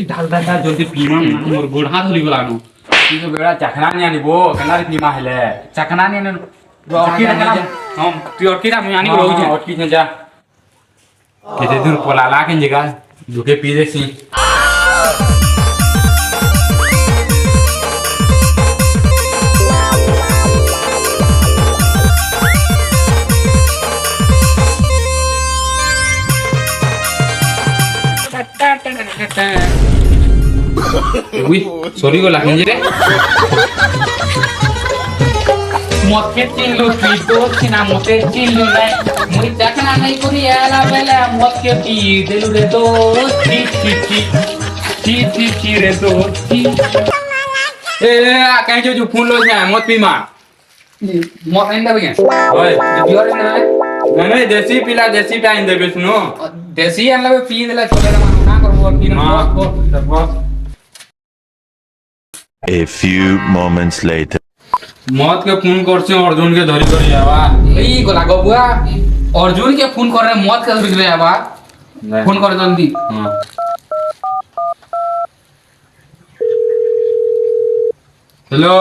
ढाल ढाल ढाल जल्दी पीमा मोर गोड़ हाथ होली गलानो तू तो बेड़ा चखना नहीं आनिबो केना रे पीमा हेले चकना ने अटकी ना हम तू अटकी ना मैं आनी को लोग अटकी न जा केते दूर पलाला के जगह दुके पी देसी उई सॉरी को लागन जे रे मते चिल्लो पीतो छिना मते चिल्लो नै मुई चकना नै करी आला बेला मत के पी देलु रे तो ची रे तो ए कहीं जो फोन लो जा मत पीमा मत आइन देबे ओए बियर ने नहीं देसी पिला देसी टाइम देबे सुनो देसी आन लेबे पी देला छोले ना करबो की ना बस A few moments later. मत के फोन करछे अर्जुन के धरी करी आवा ई गोला गबुआ अर्जुन के फोन कर रहे मत के धरी रे आबा फोन कर जल्दी हां हेलो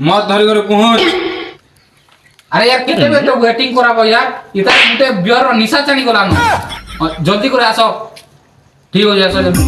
मत धरी करे पहुंच अरे यार कितने बजे तो वेटिंग कराबो यार इतना मुटे बियर रो निशा चनी गलानो जल्दी करे आसो ठीक हो जाए जल्दी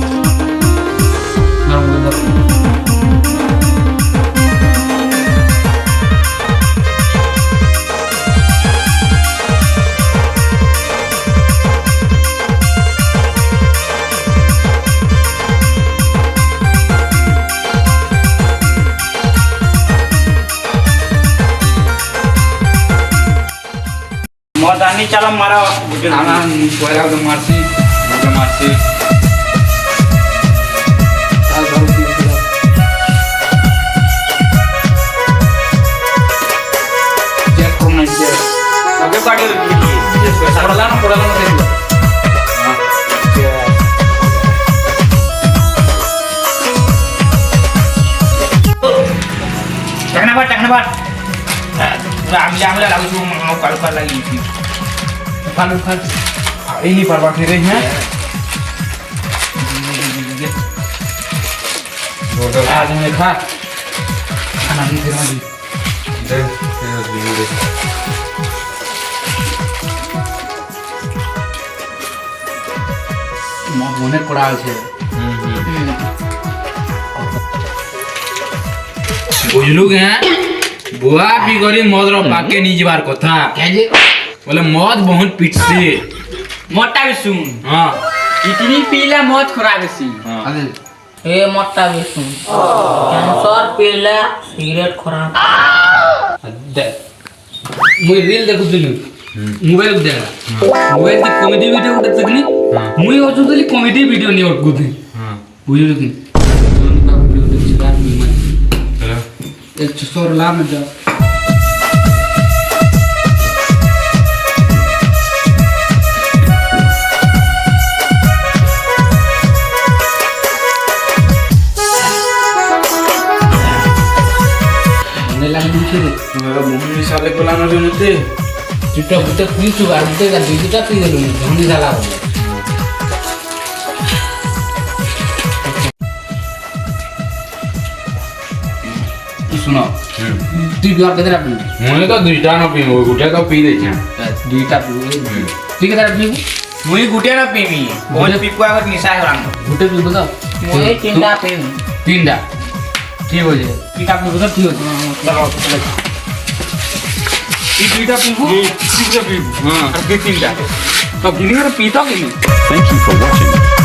मदानी चला मारा आना कोयला तो मारसी मारसी चेक करना चाहिए सबके पार्टी लिखी पड़ला ना देखो टकना बाट आमले लागू छु माउ काल लगी थी खाल यही पर बैठे रहे हैं आज में खा खाना नहीं देना दी মনে পড়া আছে बुझलु गे बुआ भी गरी मद रो पाके नी जबार कथा क्या जे बोले मद बहुत पिटसे मोटा भी सुन हां इतनी पीला मौत खराब सी अरे ए मोटा भी सुन कैंसर पीला सिगरेट खराब मुई रील देखुଥିଲି मोबाइल देखला मोबाइल की कॉमेडी वीडियो उठे तकनी मुई होचुली कॉमेडी वीडियो नी उठगुती हां बुझलु कि का वीडियो देखिला मी एक छोर ला में जा ने लाइन छे मेरा मुंह साले कोलानो जनते चिट्टा बुटे पीछू आ बुटे का दिटा पी देलु धंडी झाला सुनो तू बियर केतरा पी मुई तो दुईटा न पीबो गुटे तो पी दे छे दुईटा पी तू केतरा पी मुई गुटे ना पीमी बोल पिपुआ कर निशा हराम गुटे पी बता मुई तीनटा पीमी तीनटा ठीक हो जाए तीनटा पी बता ठीक हो चलो ई दुईटा पीबो तीनटा पीबो हां और के तीनटा तो गिनी कर पीता कि Thank you for watching.